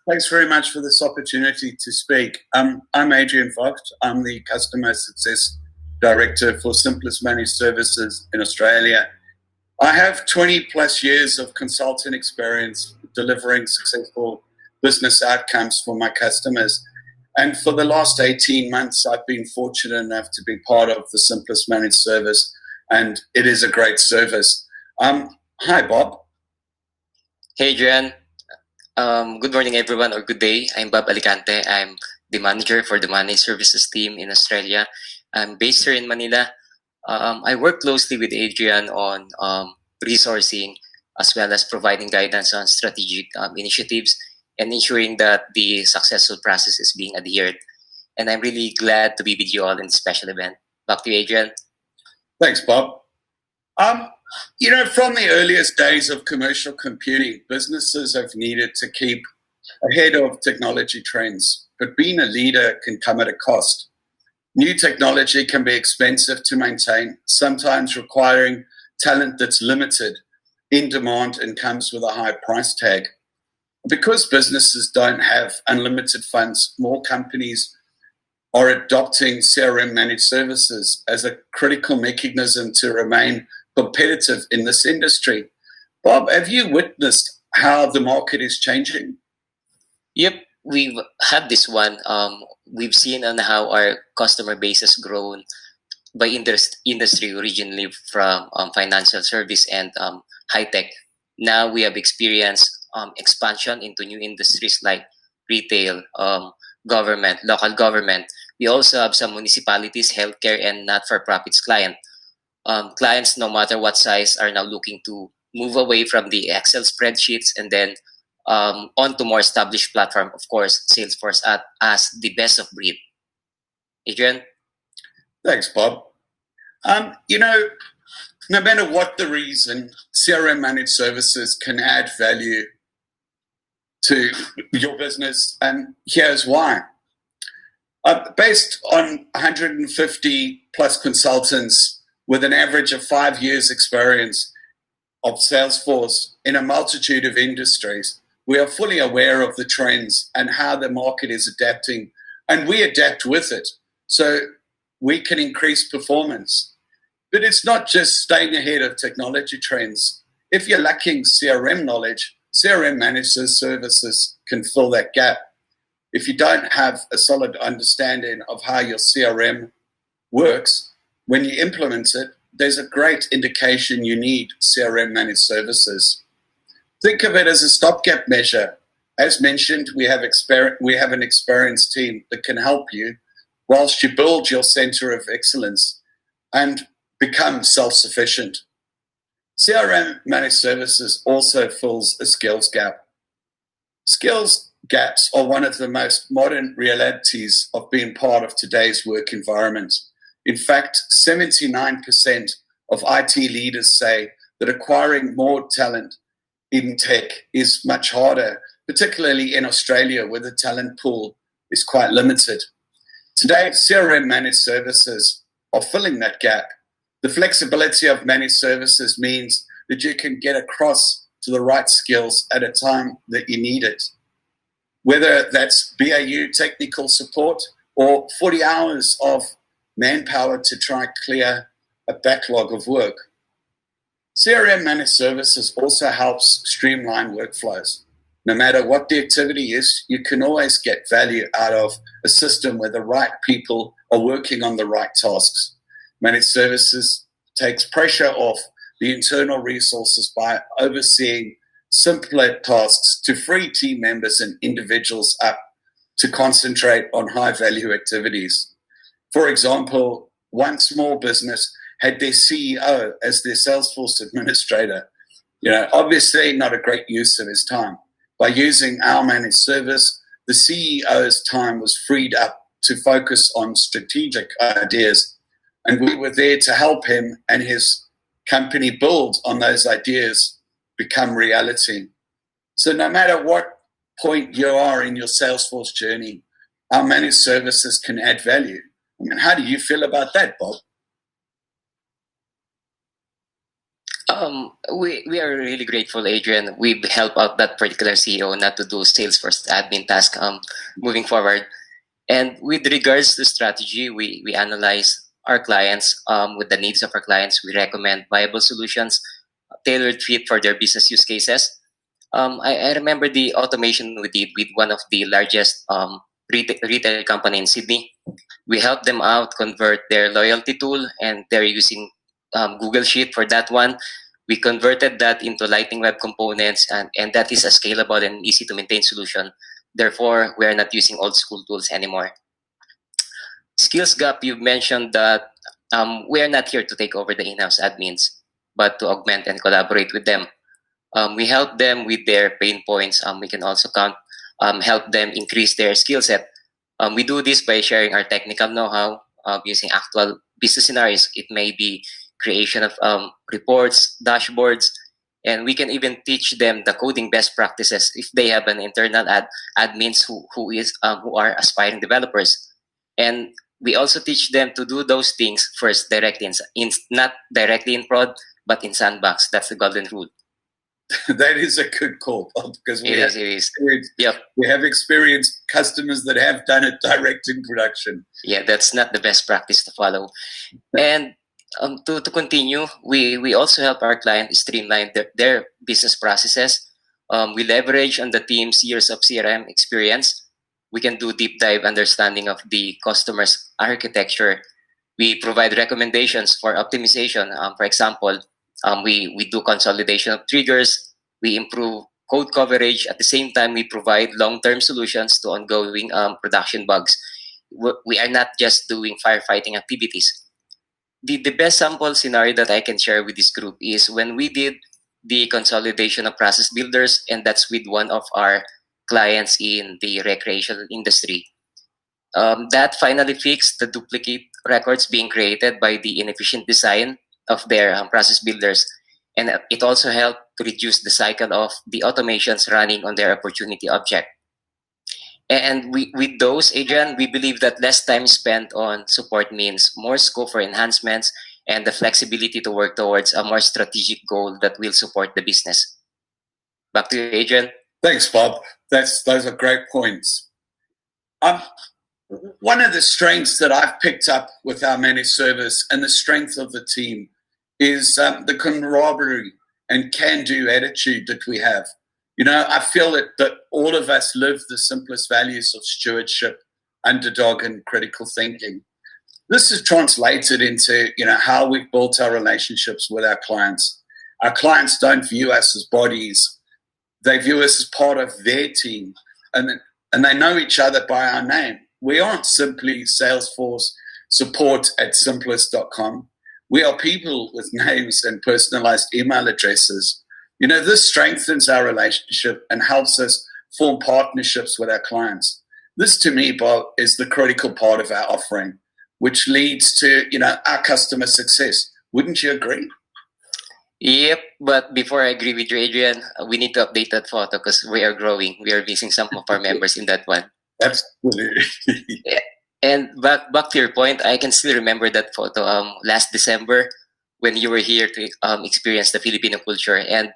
Thanks very much for this opportunity to speak. I'm Adrian Vogt. I'm the Customer Success Director for Simplus Managed Services in Australia. I have 20 plus years of consultant experience delivering successful business outcomes for my customers. And for the last 18 months, I've been fortunate enough to be part of the Simplus Managed Service, and it is a great service. Hi, Bob. Hey, Adrian. Good morning, everyone, or good day. I'm Bob Alicante. I'm the manager for the Managed Services team in Australia. I'm based here in Manila. I work closely with Adrian on resourcing as well as providing guidance on strategic initiatives and ensuring that the successful process is being adhered. And I'm really glad to be with you all in this special event. Back to you, Adrian. Thanks, Bob. From the earliest days of commercial computing, businesses have needed to keep ahead of technology trends, but being a leader can come at a cost. New technology can be expensive to maintain, sometimes requiring talent that's limited, in demand, and comes with a high price tag. Because businesses don't have unlimited funds, more companies are adopting CRM Managed Services as a critical mechanism to remain competitive in this industry. Bob, have you witnessed how the market is changing? Yep, we've had this one. We've seen on how our customer base has grown by industry originally from financial service and high tech. Now we have experienced expansion into new industries like retail, government, local government. We also have some municipalities, healthcare, and not-for-profits clients, no matter what size, are now looking to move away from the Excel spreadsheets and then onto more established platform, of course, Salesforce as the best of breed. Adrian? Thanks, Bob. No matter what the reason, CRM Managed Services can add value to your business, and here's why. Based on 150 plus consultants with an average of 5 years experience of Salesforce in a multitude of industries, we are fully aware of the trends and how the market is adapting, and we adapt with it so we can increase performance. But it's not just staying ahead of technology trends. If you're lacking CRM knowledge, CRM Managed Services can fill that gap. If you don't have a solid understanding of how your CRM works, when you implement it, there's a great indication you need CRM Managed Services. Think of it as a stopgap measure. As mentioned, we have an experienced team that can help you whilst you build your center of excellence and become self-sufficient. CRM Managed Services also fills a skills gap. Skills gaps are one of the most modern realities of being part of today's work environment. In fact, 79% of IT leaders say that acquiring more talent in tech is much harder, particularly in Australia, where the talent pool is quite limited. Today, CRM Managed Services are filling that gap. The flexibility of managed services means that you can get across to the right skills at a time that you need it. Whether that's BAU technical support or 40 hours of manpower to try clear a backlog of work. CRM Managed Services also helps streamline workflows. No matter what the activity is, you can always get value out of a system where the right people are working on the right tasks. Managed Services takes pressure off the internal resources by overseeing simpler tasks to free team members and individuals up to concentrate on high-value activities. For example, one small business had their CEO as their Salesforce administrator. Obviously not a great use of his time. By using our managed service, the CEO's time was freed up to focus on strategic ideas, and we were there to help him and his company build on those ideas become reality. So no matter what point you are in your Salesforce journey, our managed services can add value. How do you feel about that, Bob? We are really grateful, Adrian. We've helped out that particular CEO not to do Salesforce admin task moving forward. And with regards to strategy, we analyze our clients with the needs of our clients. We recommend viable solutions, tailored fit for their business use cases. I remember the automation we did with one of the largest retail company in Sydney. We helped them out convert their loyalty tool, and they're using Google Sheet for that one. We converted that into Lightning Web Components, and that is a scalable and easy to maintain solution. Therefore, we are not using old school tools anymore. Skills gap, you mentioned that we are not here to take over the in-house admins, but to augment and collaborate with them. We help them with their pain points. We can also help them increase their skill set. We do this by sharing our technical know-how using actual business scenarios. It may be creation of reports, dashboards, and we can even teach them the coding best practices if they have an internal admins who are aspiring developers. And we also teach them to do those things first directly not directly in prod, but in sandbox. That's the golden rule. That is a good call, Bob, because it is. Yep. We have experienced customers that have done it direct in production. Yeah, that's not the best practice to follow. And to continue, we also help our clients streamline their business processes. We leverage on the team's years of CRM experience. We can do deep dive understanding of the customer's architecture. We provide recommendations for optimization. For example, we do consolidation of triggers. We improve code coverage. At the same time, we provide long-term solutions to ongoing production bugs. We are not just doing firefighting activities. The best sample scenario that I can share with this group is when we did the consolidation of process builders, and that's with one of our clients in the recreational industry. That finally fixed the duplicate records being created by the inefficient design of their process builders. And it also helped to reduce the cycle of the automations running on their opportunity object. And with those, Adrian, we believe that less time spent on support means more scope for enhancements and the flexibility to work towards a more strategic goal that will support the business. Back to you, Adrian. Thanks, Bob. Those are great points. One of the strengths that I've picked up with our managed service and the strength of the team is the camaraderie and can-do attitude that we have. You know, I feel that all of us live the simplest values of stewardship, underdog, and critical thinking. This is translated into, how we've built our relationships with our clients. Our clients don't view us as bodies. They view us as part of their team, and they know each other by our name. We aren't simply Salesforce support at simplus.com. We are people with names and personalized email addresses. This strengthens our relationship and helps us form partnerships with our clients. This, to me, Bob, is the critical part of our offering, which leads to, our customer success. Wouldn't you agree? Yep, but before I agree with you, Adrian, we need to update that photo because we are growing. We are missing some of our members in that one. Absolutely. Yeah. And back to your point, I can still remember that photo last December when you were here to experience the Filipino culture. And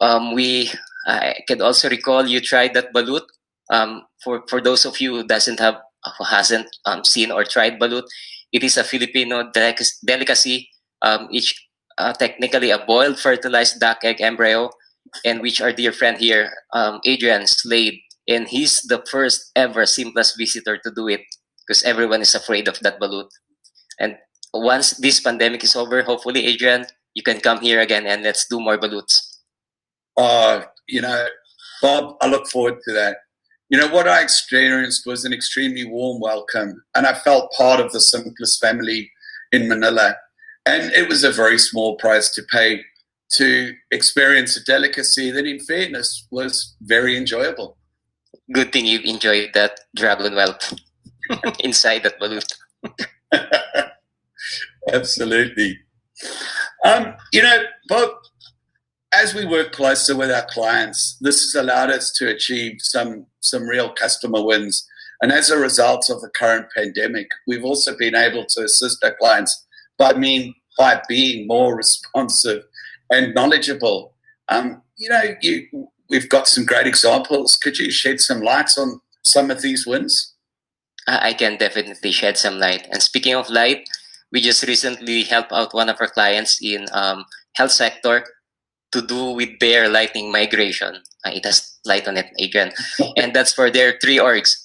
I can also recall you tried that balut. For those of you who hasn't seen or tried balut, it is a Filipino delicacy. Each technically a boiled fertilized duck egg embryo, and which our dear friend here, Adrian, slayed. And he's the first ever Simplus visitor to do it because everyone is afraid of that balut. And once this pandemic is over, hopefully, Adrian, you can come here again and let's do more baluts. Bob, I look forward to that. What I experienced was an extremely warm welcome, and I felt part of the Simplus family in Manila. And it was a very small price to pay to experience a delicacy that, in fairness, was very enjoyable. Good thing you enjoyed that dragon whelp inside that balut. Absolutely. Bob, as we work closer with our clients, this has allowed us to achieve some real customer wins. And as a result of the current pandemic, we've also been able to assist our clients by being more responsive and knowledgeable. We've got some great examples. Could you shed some light on some of these wins? I can definitely shed some light. And speaking of light, we just recently helped out one of our clients in health sector to do with their lightning migration. It has light on it, Adrian. And that's for their 3 orgs.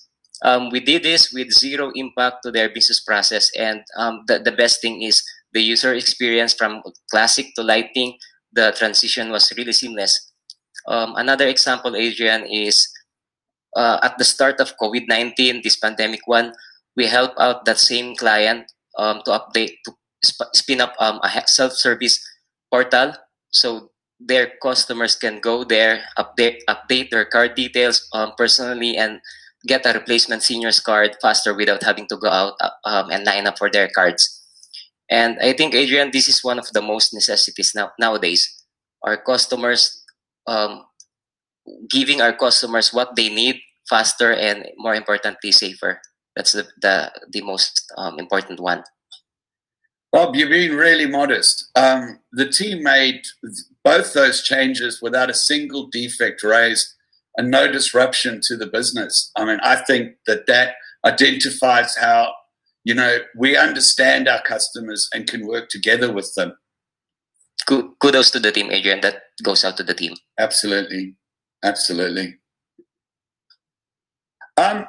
We did this with zero impact to their business process. And the best thing is the user experience from classic to lightning, the transition was really seamless. Another example, Adrian, is at the start of COVID-19, this pandemic one, we helped out that same client to spin up a self-service portal, so their customers can go there, update their card details personally, and get a replacement seniors card faster without having to go out and line up for their cards. And I think, Adrian, this is one of the most necessities nowadays. Our customers, giving our customers what they need faster and, more importantly, safer. That's the most important one. Bob, you're being really modest. The team made both those changes without a single defect raised and no disruption to the business. I mean, I think that identifies how, we understand our customers and can work together with them. Kudos to the team, Adrian. That goes out to the team. Absolutely. Absolutely. Due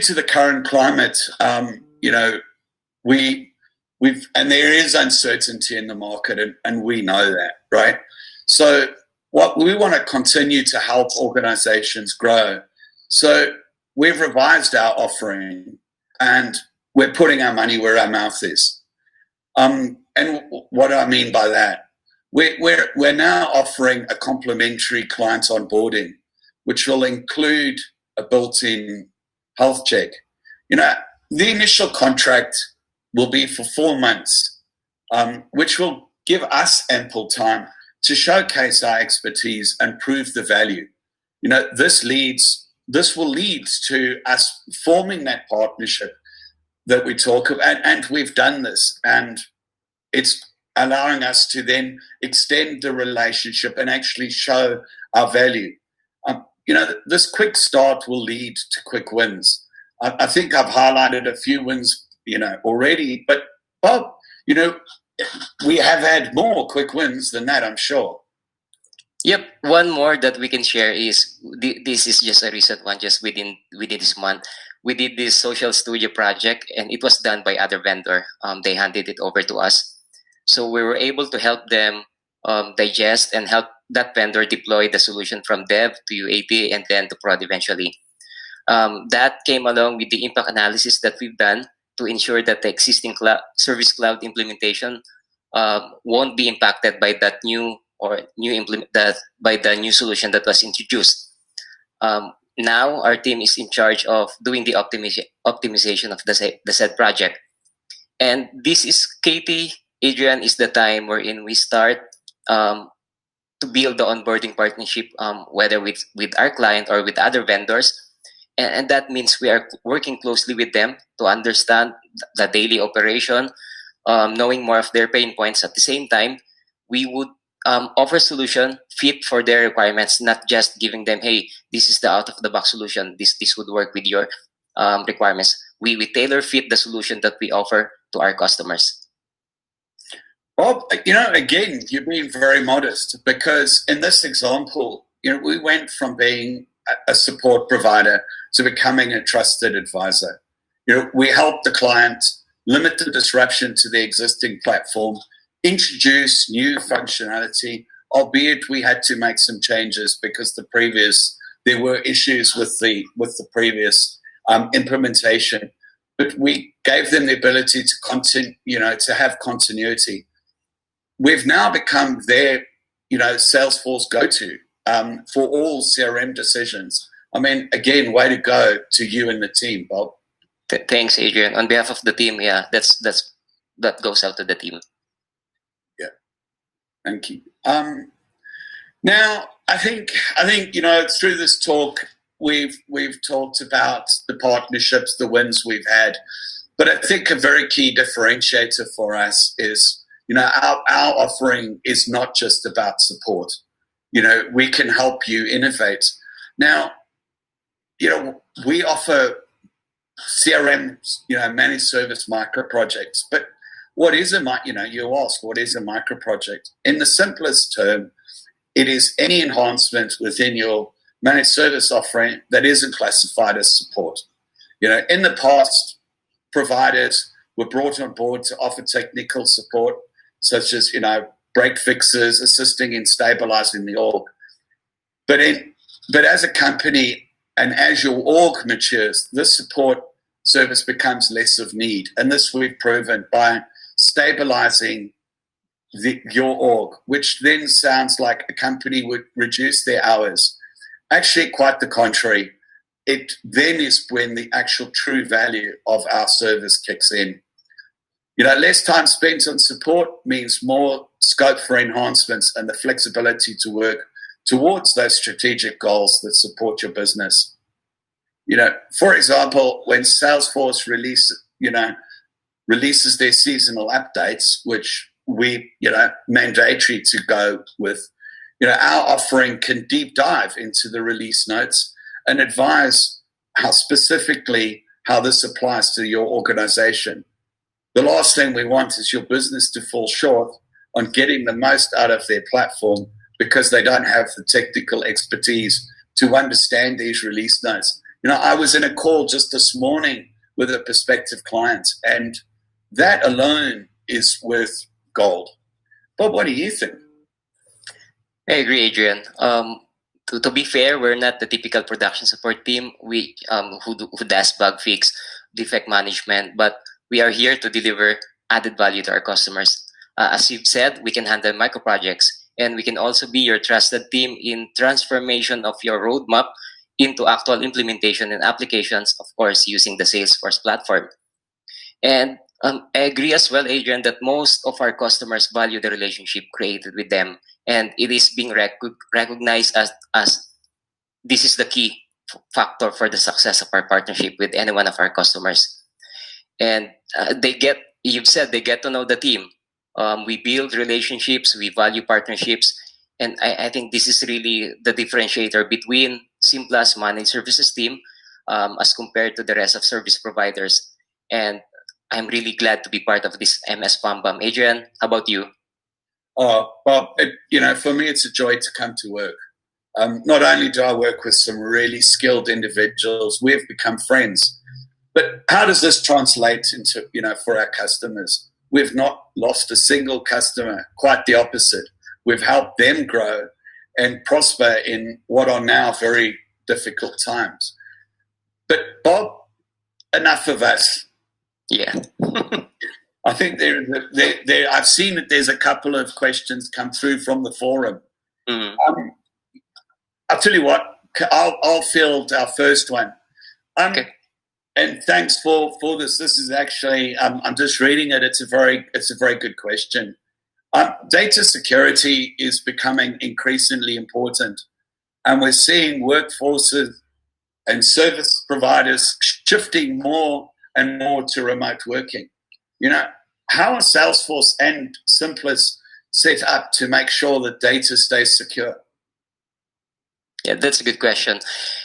to the current climate, we've and there is uncertainty in the market, and we know that, right? So what we want to continue to help organizations grow. So we've revised our offering and we're putting our money where our mouth is. And what do I mean by that? We're now offering a complimentary client onboarding, which will include a built-in health check. The initial contract will be for 4 months, which will give us ample time to showcase our expertise and prove the value. This will lead to us forming that partnership that we talk about, and we've done this, and it's allowing us to then extend the relationship and actually show our value. This quick start will lead to quick wins. I think I've highlighted a few wins, already, but Bob, we have had more quick wins than that, I'm sure. Yep. One more that we can share is, this is just a recent one, just within this month. We did this social studio project, and it was done by other vendor. They handed it over to us. So we were able to help them digest and help that vendor deploy the solution from dev to UAT and then to prod eventually. That came along with the impact analysis that we've done to ensure that the existing service cloud implementation won't be impacted by that by the new solution that was introduced. Now our team is in charge of doing the optimization of the said project. And this is, Katie, Adrian, is the time wherein we start to build the onboarding partnership, whether with our client or with other vendors. And that means we are working closely with them to understand the daily operation, knowing more of their pain points. At the same time, we would offer solution fit for their requirements, not just giving them, hey, this is the out-of-the-box solution. This would work with your requirements. We tailor fit the solution that we offer to our customers. Bob, again, you're being very modest, because in this example, we went from being a support provider to becoming a trusted advisor. We help the client limit the disruption to the existing platform, introduce new functionality, albeit we had to make some changes because there were issues with the previous implementation. But we gave them the ability to continue, to have continuity. We've now become their, Salesforce go-to for all CRM decisions. I mean, again, way to go to you and the team, Bob. Thanks, Adrian. On behalf of the team, yeah, that goes out to the team. Yeah, thank you. Now, I think through this talk, we've talked about the partnerships, the wins we've had, but I think a very key differentiator for us is Our offering is not just about support. We can help you innovate. Now, we offer CRM, managed service micro projects. But what is you ask, what is a micro project? In the simplest term, it is any enhancement within your managed service offering that isn't classified as support. In the past, providers were brought on board to offer technical support, such as, break fixes, assisting in stabilizing the org. But as a company and as your org matures, this support service becomes less of need. And this we've proven by stabilizing your org, which then sounds like a company would reduce their hours. Actually, quite the contrary. It then is when the actual true value of our service kicks in. Less time spent on support means more scope for enhancements and the flexibility to work towards those strategic goals that support your business. For example, when Salesforce releases their seasonal updates, which we, mandatory to go with, our offering can deep dive into the release notes and advise how this applies to your organization. The last thing we want is your business to fall short on getting the most out of their platform because they don't have the technical expertise to understand these release notes. I was in a call just this morning with a prospective client, and that alone is worth gold. But what do you think? I agree, Adrian. To be fair, we're not the typical production support team who does bug fix, defect management, but we are here to deliver added value to our customers. As you've said, we can handle micro projects, and we can also be your trusted team in transformation of your roadmap into actual implementation and applications, of course, using the Salesforce platform. And I agree as well, Adrian, that most of our customers value the relationship created with them, and it is being recognized as this is the key factor for the success of our partnership with any one of our customers. And they get to know the team. We build relationships, we value partnerships, and I think this is really the differentiator between Simplus Managed Services team as compared to the rest of service providers. And I'm really glad to be part of this MS BAM. Adrian, how about you? Oh, well, for me, it's a joy to come to work. Not only do I work with some really skilled individuals, we've become friends. But how does this translate into, for our customers? We've not lost a single customer, quite the opposite. We've helped them grow and prosper in what are now very difficult times. But Bob, enough of us. Yeah. I think I've seen that there's a couple of questions come through from the forum. Mm-hmm. I'll tell you what, I'll field our first one. Okay. And thanks for this. This is actually, I'm just reading it. It's a very good question. Data security is becoming increasingly important, and we're seeing workforces and service providers shifting more and more to remote working. How are Salesforce and Simplus set up to make sure that data stays secure? Yeah, that's a good question.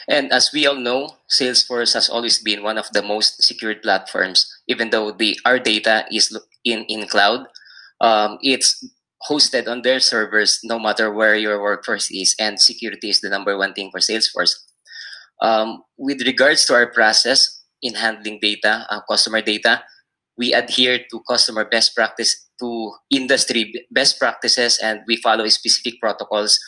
And as we all know, Salesforce has always been one of the most secured platforms. Even though our data is in cloud, it's hosted on their servers no matter where your workforce is, and security is the number one thing for Salesforce. With regards to our process in handling data, customer data, we adhere to customer best practice, to industry best practices, and we follow specific protocols.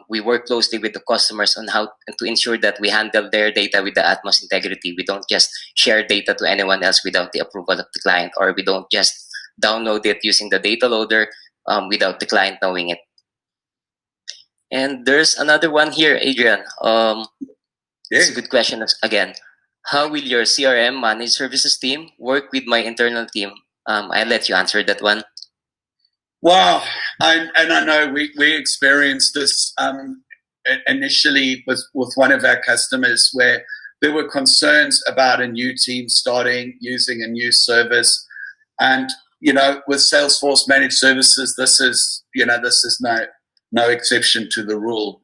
We work closely with the customers on how to ensure that we handle their data with the utmost integrity. We don't just share data to anyone else without the approval of the client, or we don't just download it using the data loader without the client knowing it. And there's another one here, Adrian. It's a good question again. How will your CRM Managed Services team work with my internal team? I'll let you answer that one. Wow, and I know we experienced this initially with one of our customers, where there were concerns about a new team starting, using a new service. And, with Salesforce Managed Services, this is no exception to the rule.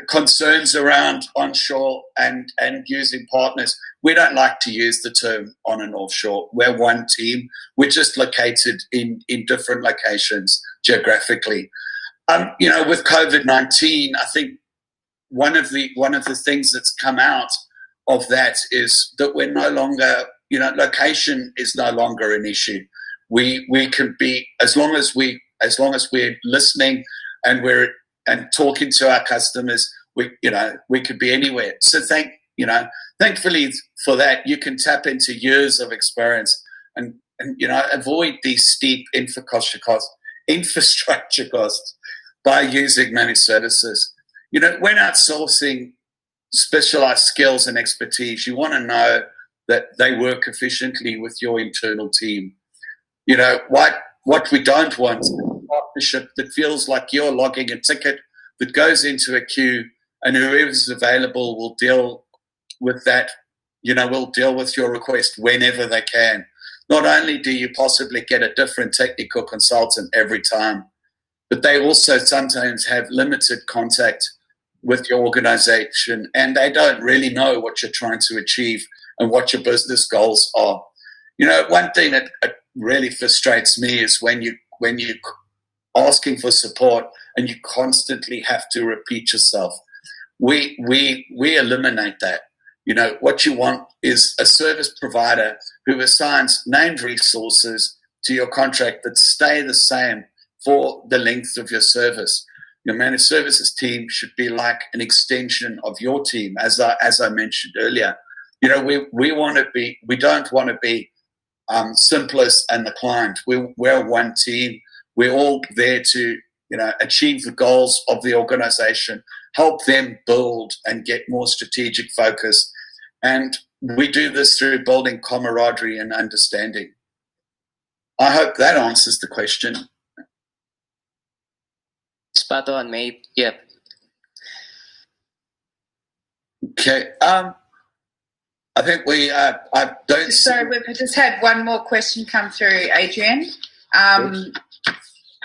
Concerns around onshore and using partners. We don't like to use the term on and offshore. We're one team. We're just located in different locations geographically. With COVID-19, I think one of the things that's come out of that is that we're no longer, location is no longer an issue. We can be, as long as we're listening and talking to our customers, we could be anywhere. So thankfully for that, you can tap into years of experience and avoid these steep infrastructure costs by using managed services. When outsourcing specialized skills and expertise, you want to know that they work efficiently with your internal team. What we don't want is a partnership that feels like you're logging a ticket that goes into a queue, and whoever's available will deal with that, will deal with your request whenever they can. Not only do you possibly get a different technical consultant every time, but they also sometimes have limited contact with your organization, and they don't really know what you're trying to achieve and what your business goals are. One thing that really frustrates me is when you're asking for support and you constantly have to repeat yourself. We eliminate that. What you want is a service provider who assigns named resources to your contract that stay the same for the length of your service. Your managed services team should be like an extension of your team, as I mentioned earlier. We don't want to be Simplus and the client. We're one team. We're all there to achieve the goals of the organization, help them build and get more strategic focus. And we do this through building camaraderie and understanding. I hope that answers the question. Spot on, mate. Yep. Okay. I think I don't. So we've just had one more question come through, Adrian.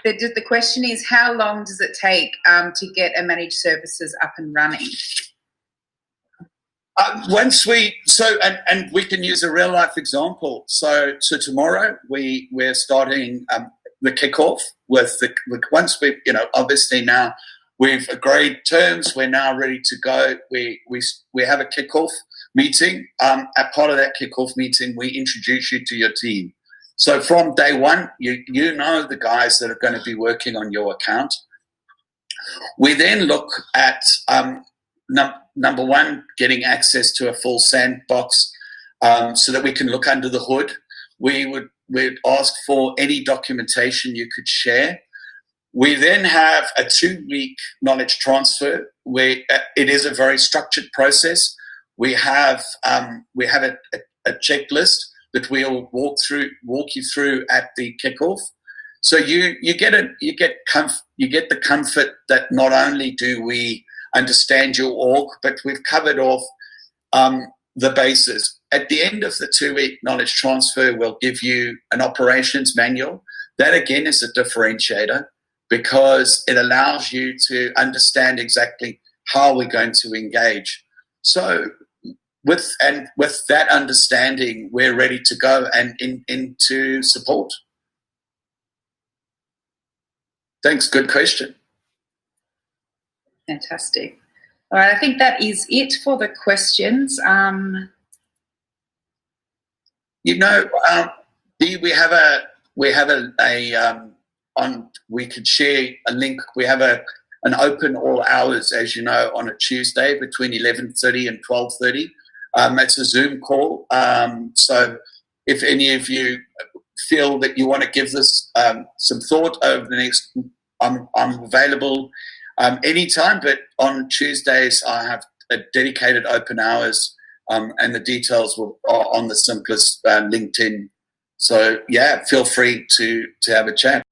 The question is, how long does it take to get a managed services up and running? And we can use a real life example. So tomorrow we're starting the kickoff once we obviously now we've agreed terms. We're now ready to go. We have a kickoff meeting. As part of that kickoff meeting, we introduce you to your team. So from day one, you know the guys that are going to be working on your account. We then look at number one, getting access to a full sandbox so that we can look under the hood. We'd ask for any documentation you could share. We then have a 2-week knowledge transfer where it is a very structured process. We have a checklist that we'll walk you through at the kickoff. So you get the comfort that not only do we understand your org, but we've covered off the bases. At the end of the 2-week knowledge transfer, we'll give you an operations manual. That again is a differentiator because it allows you to understand exactly how we're going to engage. So with that understanding, we're ready to go and into support. Thanks. Good question. Fantastic. All right, I think that is it for the questions. We could share a link. We have an open all hours, as you know, on a Tuesday between 11:30 and 12:30. It's a Zoom call. So if any of you feel that you want to give this some thought over the next, I'm available anytime, but on Tuesdays I have a dedicated open hours, and the details are on the Simplus LinkedIn. So yeah, feel free to have a chat.